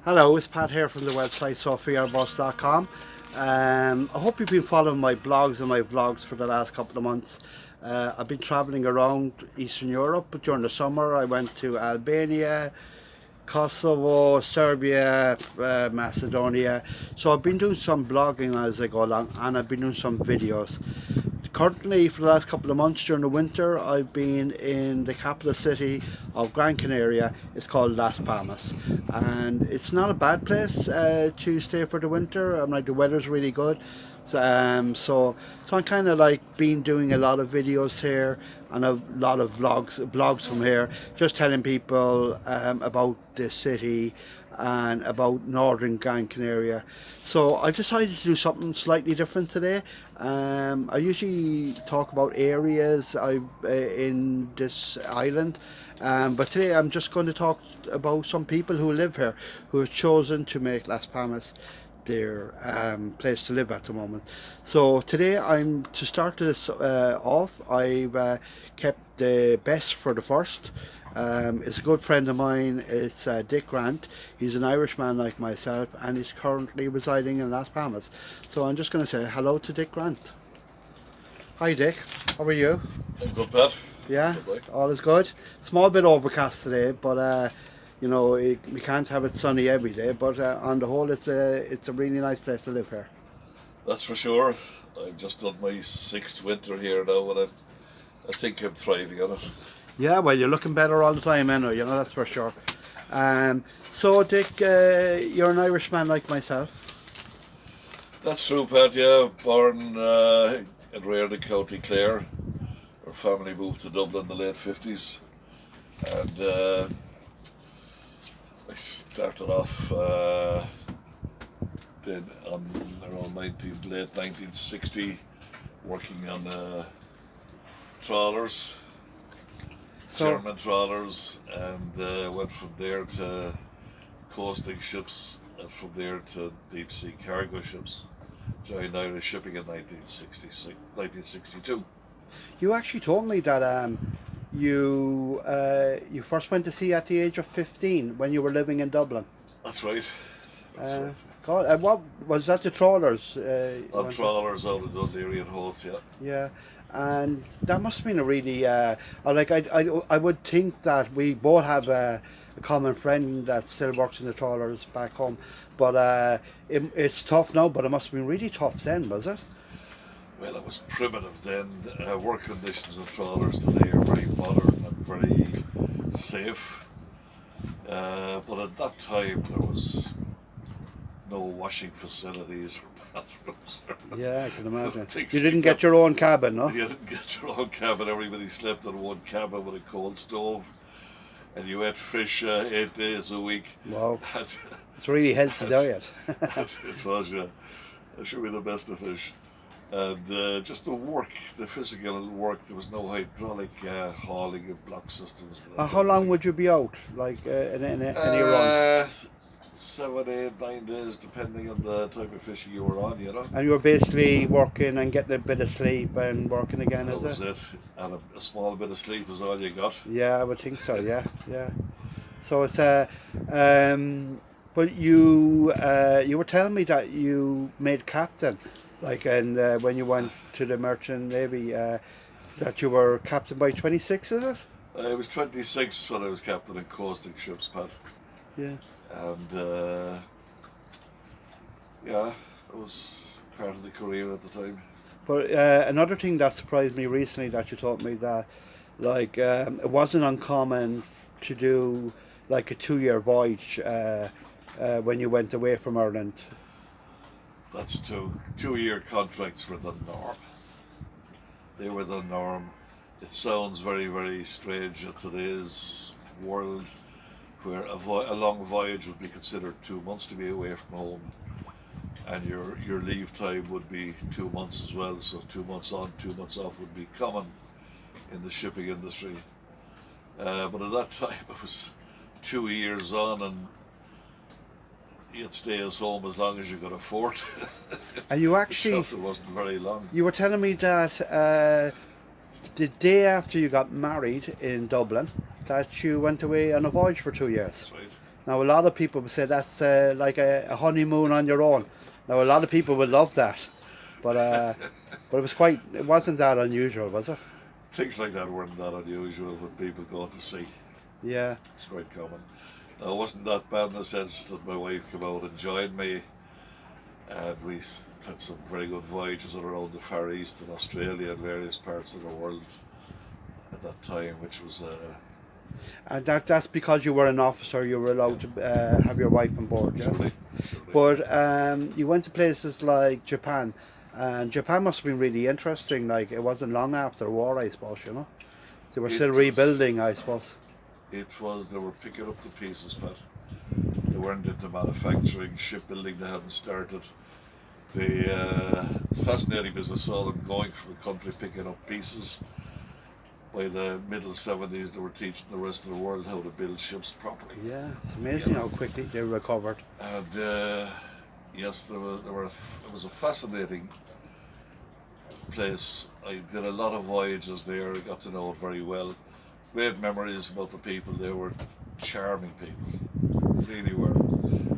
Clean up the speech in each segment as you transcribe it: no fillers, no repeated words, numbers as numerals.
Hello, it's Pat here from the website sophiairboss.com. I hope you've been following my blogs and my vlogs for the last couple of months. I've been travelling around Eastern Europe, but during the summer I went to Albania, Kosovo, Serbia, Macedonia. So I've been doing some blogging as I go along, and I've been doing some videos. Currently, for the last couple of months during the winter, I've been in the capital city of Gran Canaria. It's called Las Palmas, and it's not a bad place to stay for the winter. Like the weather's really good, so I'm kind of like been doing a lot of videos here and a lot of blogs from here, just telling people about the city and about northern Gran Canaria. So I decided to do something slightly different today. I usually talk about areas in this island, but today I'm just going to talk about some people who live here, who have chosen to make Las Palmas their place to live at the moment. So today, to start this off, I've kept the best for the first. It's a good friend of mine. It's Dick Grant. He's an Irishman like myself, and he's currently residing in Las Palmas. So I'm just going to say hello to Dick Grant. Hi Dick, how are you? I'm good, Pat. Yeah, Good, all is good. Small bit overcast today, but you know, we can't have it sunny every day. But on the whole, it's a really nice place to live here. That's for sure. I've just done my 6th winter here now, and I think I'm thriving on it. Yeah, well, you're looking better all the time, anyway, you know, that's for sure. So, Dick, you're an Irishman like myself. That's true, Pat, yeah. Born in Reardon, County Clare. Our family moved to Dublin in the late 50s. And I started off then on around late 1960, working on trawlers. German trawlers, and went from there to coasting ships, and from there to deep sea cargo ships. Joined Irish shipping in 1962. You actually told me that you first went to sea at the age of 15 when you were living in Dublin. That's right. Right. God, what was that? The trawlers? On trawlers out of Dundee and Hoth, yeah. Yeah. And that must have been a really I would think that we both have a common friend that still works in the trawlers back home, but it's tough now, but it must have been really tough then, was it? Well, it was primitive then. Work conditions of trawlers today are very modern and very safe, but at that time there was no washing facilities or bathrooms. Yeah, I can imagine. You didn't get your own cabin, no? You didn't get your own cabin. Everybody slept in one cabin with a cold stove, and you ate fish 8 days a week. Wow, it's a really healthy diet. It was, yeah. It should be the best of fish. And just the work, the physical work, there was no hydraulic hauling and block systems. How long would you be out, like in any run? 7, 8, 9 days, depending on the type of fishing you were on, you know. And you were basically working and getting a bit of sleep and working again, that is was it? it. And a small bit of sleep is all you got. Yeah, I would think so. Yeah, yeah. So it's but you were telling me that you made captain, like, and when you went to the merchant navy, that you were captain by 26, is it? I was 26 when I was captain in coasting ships, Pat. Yeah. And yeah, that was part of the career at the time. But another thing that surprised me recently, that you told me that, like, it wasn't uncommon to do like a 2-year voyage when you went away from Ireland. That's 2-year contracts were the norm. They were the norm. It sounds very, very strange in today's world, where a long voyage would be considered 2 months to be away from home, and your leave time would be 2 months as well. So 2 months on, 2 months off would be common in the shipping industry. But at that time it was 2 years on, and you'd stay at home as long as you could afford. And you actually, it wasn't very long. You were telling me that the day after you got married in Dublin, that you went away on a voyage for 2 years. That's right. Now, a lot of people would say that's like a honeymoon on your own. Now, a lot of people would love that, but it wasn't that unusual, was it? Things like that weren't that unusual with people going to sea. Yeah. It's quite common. Now, it wasn't that bad in the sense that my wife came out and joined me, and we had some very good voyages around the Far East and Australia and various parts of the world at that time, which was And that's because you were an officer, you were allowed to have your wife on board, yeah? surely. But you went to places like Japan, and Japan must have been really interesting. Like, it wasn't long after the war, I suppose, you know? They were still rebuilding, I suppose. They were picking up the pieces, Pat. They weren't into manufacturing, shipbuilding, they hadn't started. It's fascinating because I saw them going from a country picking up pieces. By the middle 70s, they were teaching the rest of the world how to build ships properly. Yeah, it's amazing how quickly they recovered. And yes, it was a fascinating place. I did a lot of voyages there. I got to know it very well. Great memories about the people. They were charming people, really were.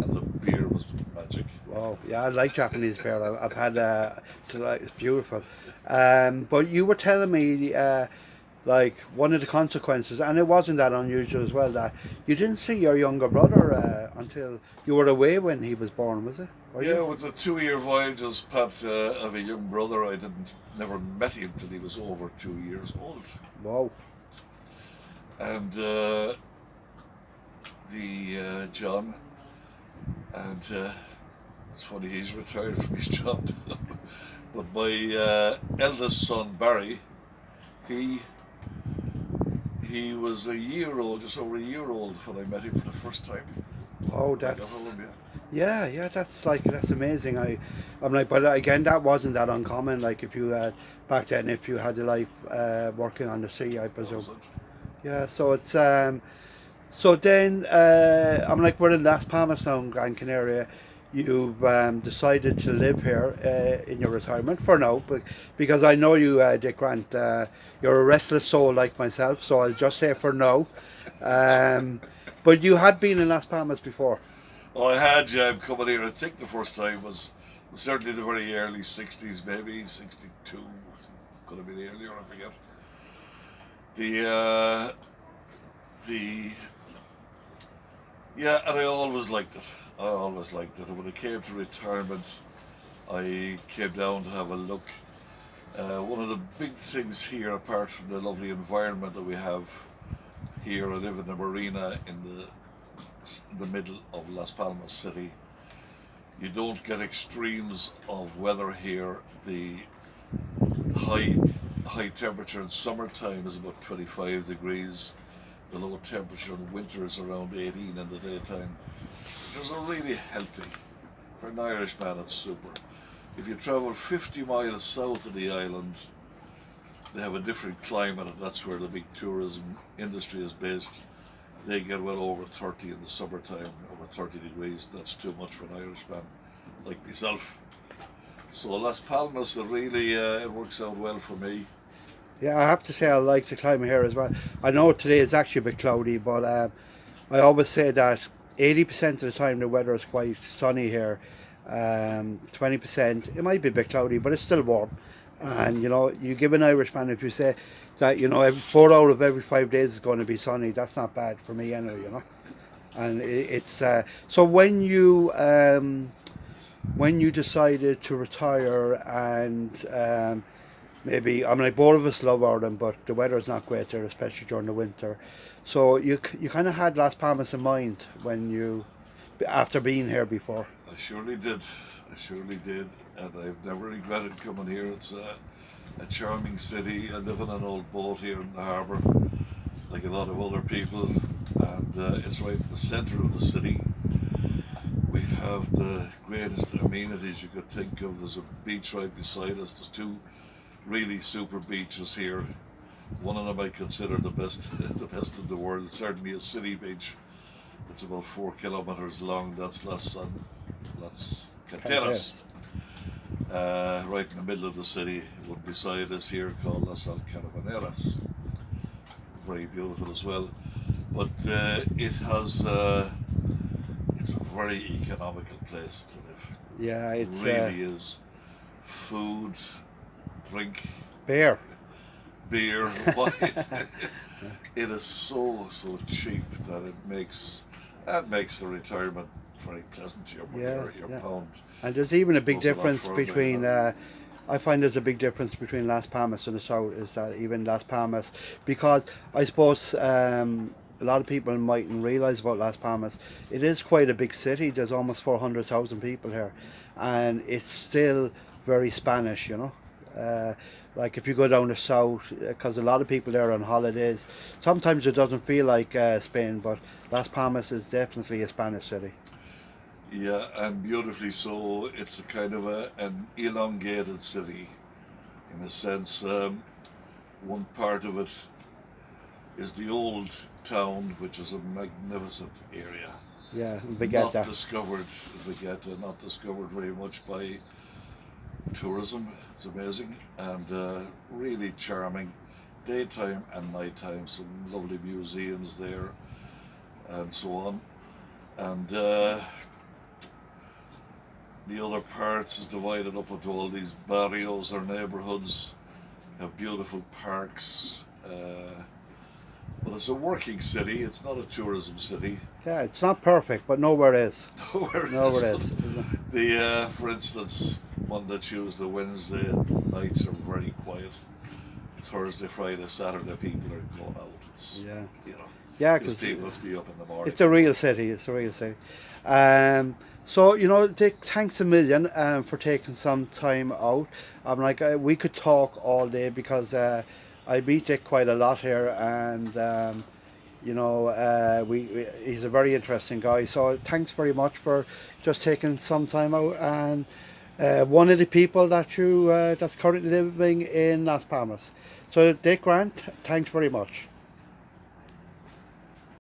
And the beer was magic. Wow, yeah, I like Japanese beer. I've had it's beautiful. But you were telling me like one of the consequences, and it wasn't that unusual as well, that you didn't see your younger brother until you were away when he was born, was it? With the 2-year voyages, Pat, of a young brother, I never met him till he was over 2 years old. Wow. And John, and it's funny, he's retired from his job now. But my eldest son, Barry, he was a year old, just over a year old, when I met him for the first time. Oh, yeah, that's amazing. I'm like, but again, that wasn't that uncommon. Like, if you had back then, if you had a life working on the sea, I presume. Yeah, so it's so then I'm like, we're in Las Palmas now in Gran Canaria. You've decided to live here in your retirement for now, but because I know you, Dick Grant, you're a restless soul like myself, so I'll just say for now. But you had been in Las Palmas before. Oh, I had, coming here. I think the first time was certainly the very early 60s, maybe 62, could have been earlier, I forget. And I always liked it. And when it came to retirement, I came down to have a look. One of the big things here, apart from the lovely environment that we have here, I live in the marina in the middle of Las Palmas city. You don't get extremes of weather here. The high temperature in summertime is about 25 degrees. The low temperature in winter is around 18 in the daytime. It's really healthy. For an Irishman, it's super. If you travel 50 miles south of the island, they have a different climate, and that's where the big tourism industry is based. They get well over 30 in the summertime, over 30 degrees. That's too much for an Irishman like myself. So Las Palmas, it works out well for me. Yeah, I have to say I like the climate here as well. I know today is actually a bit cloudy, but I always say that 80% of the time the weather is quite sunny here. 20% it might be a bit cloudy, but it's still warm. And you know, you give an Irishman, if you say that, you know, every 4 out of every 5 days is going to be sunny, that's not bad for me anyway, you know. And it's so when you decided to retire, and maybe, I mean, like, both of us love Ireland, but the weather is not great there, especially during the winter. So you kind of had Las Palmas in mind after being here before. I surely did, and I've never regretted coming here. It's a charming city. I live in an old boat here in the harbour, like a lot of other people, and it's right in the centre of the city. We have the greatest amenities you could think of. There's a beach right beside us. There's 2 really super beaches here. One of them I consider the best in the world. Certainly a city beach. It's about 4 kilometers long. That's Las Canteras. Right in the middle of the city. One beside us here called Las Alcarabaneras. Very beautiful as well. But it has very economical place to live. Yeah, it's Really is. Food, drink, beer. beer, wine. It is so cheap that makes the retirement very pleasant. Your Yeah. pound And there's even a big goes a lot difference further, between. I find there's a big difference between Las Palmas and the south. Is that even Las Palmas, because I suppose a lot of people mightn't realise about Las Palmas. It is quite a big city. There's almost 400,000 people here, and it's still very Spanish. Like if you go down the south, because a lot of people there on holidays, sometimes it doesn't feel like Spain, but Las Palmas is definitely a Spanish city. Yeah, and beautifully so. It's a kind of an elongated city, in a sense. One part of it is the old town, which is a magnificent area. Yeah, Not Vegeta. discovered, Vegeta, not discovered very much by tourism. It's amazing and really charming. Daytime and nighttime, some lovely museums there, and so on. And the other parts is divided up into all these barrios or neighborhoods, have beautiful parks. But it's a working city. It's not a tourism city. Yeah, it's not perfect, but nowhere is. Nowhere Nowhere is. is. For instance, Monday, Tuesday, Wednesday nights are very quiet. Thursday, Friday, Saturday, people are going out. It's, Yeah. you know, Yeah, because because people have to be up in the morning. it's a real city. It's a real city. So Dick, thanks a million for taking some time out. I'm like we could talk all day because I meet Dick quite a lot here, and he's a very interesting guy. So thanks very much for just taking some time out, and one of the people that you that's currently living in Las Palmas. So Dick Grant, thanks very much.